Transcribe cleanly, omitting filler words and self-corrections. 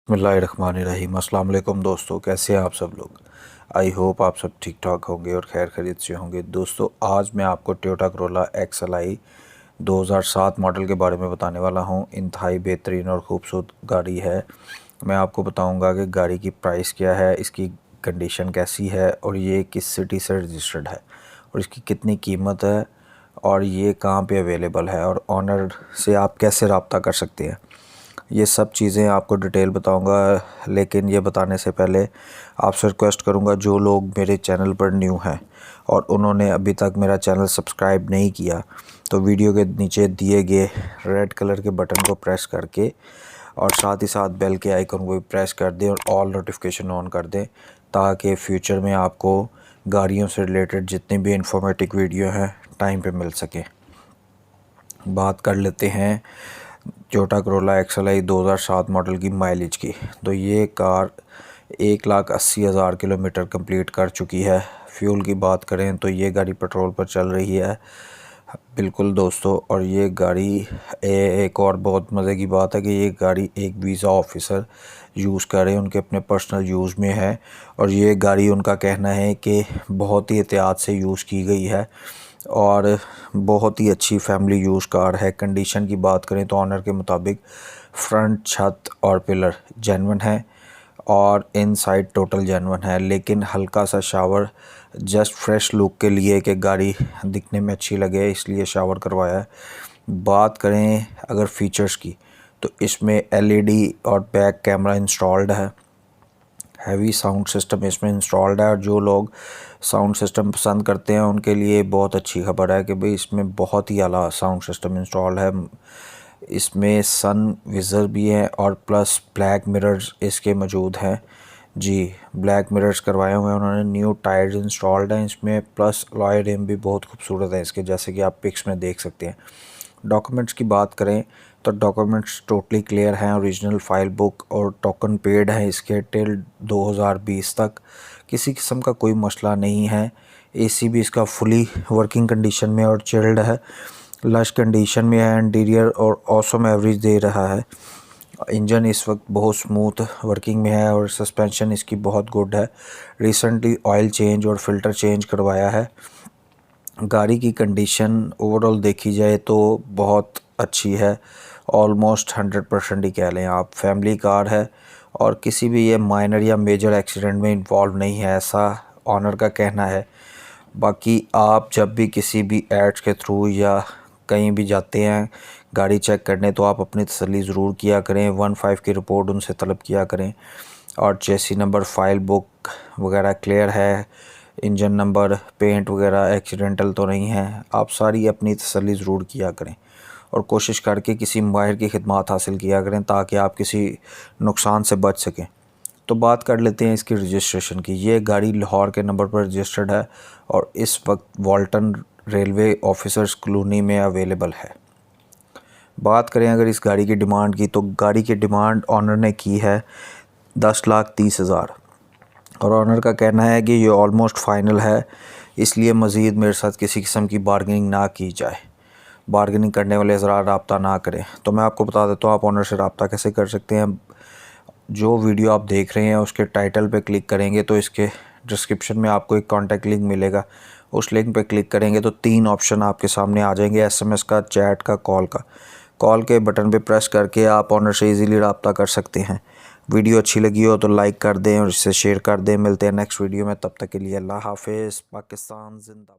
बिस्मिल्लाहिर्रहमानिर्रहीम। अस्सलाम वालेकुम दोस्तों, कैसे हैं आप सब लोग। आई होप आप सब ठीक ठाक होंगे और खैर खैरियत से होंगे। दोस्तों आज मैं आपको टोयोटा करोला XLI 2007 मॉडल के बारे में बताने वाला हूं। इंतहाई बेहतरीन और ख़ूबसूरत गाड़ी है। मैं आपको बताऊंगा कि गाड़ी की प्राइस क्या है, इसकी कंडीशन कैसी है और ये किस सिटी से रजिस्टर्ड है और इसकी कितनी कीमत है और ये कहाँ पे अवेलेबल है और ऑनर से आप कैसे रब्ता कर सकते हैं। ये सब चीज़ें आपको डिटेल बताऊंगा, लेकिन ये बताने से पहले आपसे रिक्वेस्ट करूंगा जो लोग मेरे चैनल पर न्यू हैं और उन्होंने अभी तक मेरा चैनल सब्सक्राइब नहीं किया तो वीडियो के नीचे दिए गए रेड कलर के बटन को प्रेस करके और साथ ही साथ बेल के आइकन को भी प्रेस कर दें और ऑल नोटिफिकेशन ऑन कर दें ताकि फ्यूचर में आपको गाड़ियों से रिलेटेड जितनी भी इंफॉर्मेटिव वीडियो हैं टाइम पे मिल सके। बात कर लेते हैं टोयोटा करोला XLI 2007 मॉडल की माइलेज की। तो ये कार 1,80,000 किलोमीटर कंप्लीट कर चुकी है। फ्यूल की बात करें तो ये गाड़ी पेट्रोल पर चल रही है बिल्कुल दोस्तों। और ये गाड़ी एक और बहुत मज़े की बात है कि ये गाड़ी एक वीज़ा ऑफिसर यूज़ कर रहे हैं, उनके अपने पर्सनल यूज़ में है और ये गाड़ी उनका कहना है कि बहुत ही एहतियात से यूज़ की गई है और बहुत ही अच्छी फैमिली यूज़ कार है। कंडीशन की बात करें तो ऑनर के मुताबिक फ्रंट छत और पिलर जेन्युइन है और इनसाइड टोटल जेन्युइन है, लेकिन हल्का सा शावर जस्ट फ्रेश लुक के लिए कि गाड़ी दिखने में अच्छी लगे इसलिए शावर करवाया है। बात करें अगर फ़ीचर्स की तो इसमें LED और बैक कैमरा इंस्टॉल्ड है। हैवी साउंड सिस्टम इसमें इंस्टॉल्ड है और जो लोग साउंड सिस्टम पसंद करते हैं उनके लिए बहुत अच्छी खबर है कि भाई इसमें बहुत ही आला साउंड सिस्टम इंस्टॉल्ड है। इसमें सन विज़र भी है और प्लस ब्लैक मिरर्स इसके मौजूद हैं। जी, ब्लैक मिरर्स करवाए हुए हैं उन्होंने। न्यू टायर्स इंस्टॉल्ड हैं इसमें, प्लस अलॉय रिम भी बहुत खूबसूरत है इसके, जैसे कि आप पिक्स में देख सकते हैं। डॉक्यूमेंट्स की बात करें तो डॉक्यूमेंट्स टोटली क्लियर हैं। ओरिजिनल फाइल बुक और टोकन पेड है इसके टिल 2020 तक। किसी किस्म का कोई मसला नहीं है। AC भी इसका फुली वर्किंग कंडीशन में और चिल्ड है, लश कंडीशन में है। इंटीरियर और ऑसम एवरेज दे रहा है। इंजन इस वक्त बहुत स्मूथ वर्किंग में है और सस्पेंशन इसकी बहुत गुड है। रिसेंटली ऑयल चेंज और फ़िल्टर चेंज करवाया है। गाड़ी की कंडीशन ओवरऑल देखी जाए तो बहुत अच्छी है, ऑलमोस्ट 100% ही कह लें आप। फैमिली कार है और किसी भी ये माइनर या मेजर एक्सीडेंट में इन्वॉल्व नहीं है, ऐसा ऑनर का कहना है। बाकी आप जब भी किसी भी एड्स के थ्रू या कहीं भी जाते हैं गाड़ी चेक करने तो आप अपनी तसल्ली ज़रूर किया करें। 1.5 की रिपोर्ट उनसे तलब किया करें और चेसी नंबर, फाइल बुक वगैरह क्लियर है। इंजन नंबर, पेंट वगैरह एक्सीडेंटल तो नहीं है। आप सारी अपनी तसल्ली ज़रूर किया करें और कोशिश करके किसी माहिर की खिदमत हासिल किया करें ताकि आप किसी नुकसान से बच सकें। तो बात कर लेते हैं इसकी रजिस्ट्रेशन की। ये गाड़ी लाहौर के नंबर पर रजिस्टर्ड है और इस वक्त वॉल्टन रेलवे ऑफिसर्स कॉलोनी में अवेलेबल है। बात करें अगर इस गाड़ी की डिमांड की तो गाड़ी की डिमांड ऑनर ने की है 10,30,000 और ऑनर का कहना है कि ये ऑलमोस्ट फ़ाइनल है, इसलिए मज़ीद मेरे साथ किसी किस्म की बार्गेनिंग ना की जाए। बार्गेनिंग करने वाले ज़रा रब्ता ना करें। तो मैं आपको बता देता हूँ आप ऑनर से रब्ता कैसे कर सकते हैं। जो वीडियो आप देख रहे हैं उसके टाइटल पे क्लिक करेंगे तो इसके डिस्क्रिप्शन में आपको एक कॉन्टैक्ट लिंक मिलेगा। उस लिंक पे क्लिक करेंगे तो 3 ऑप्शन आपके सामने आ जाएंगे, SMS का, चैट का, कॉल का। कॉल के बटन पे प्रेस करके आप ऑनर से इजीली रब्ता कर सकते हैं। वीडियो अच्छी लगी हो तो लाइक कर दें और इसे शेयर कर दें। मिलते हैं नेक्स्ट वीडियो में, तब तक के लिए अल्लाह हाफिज़। पाकिस्तान जिंदाबाद।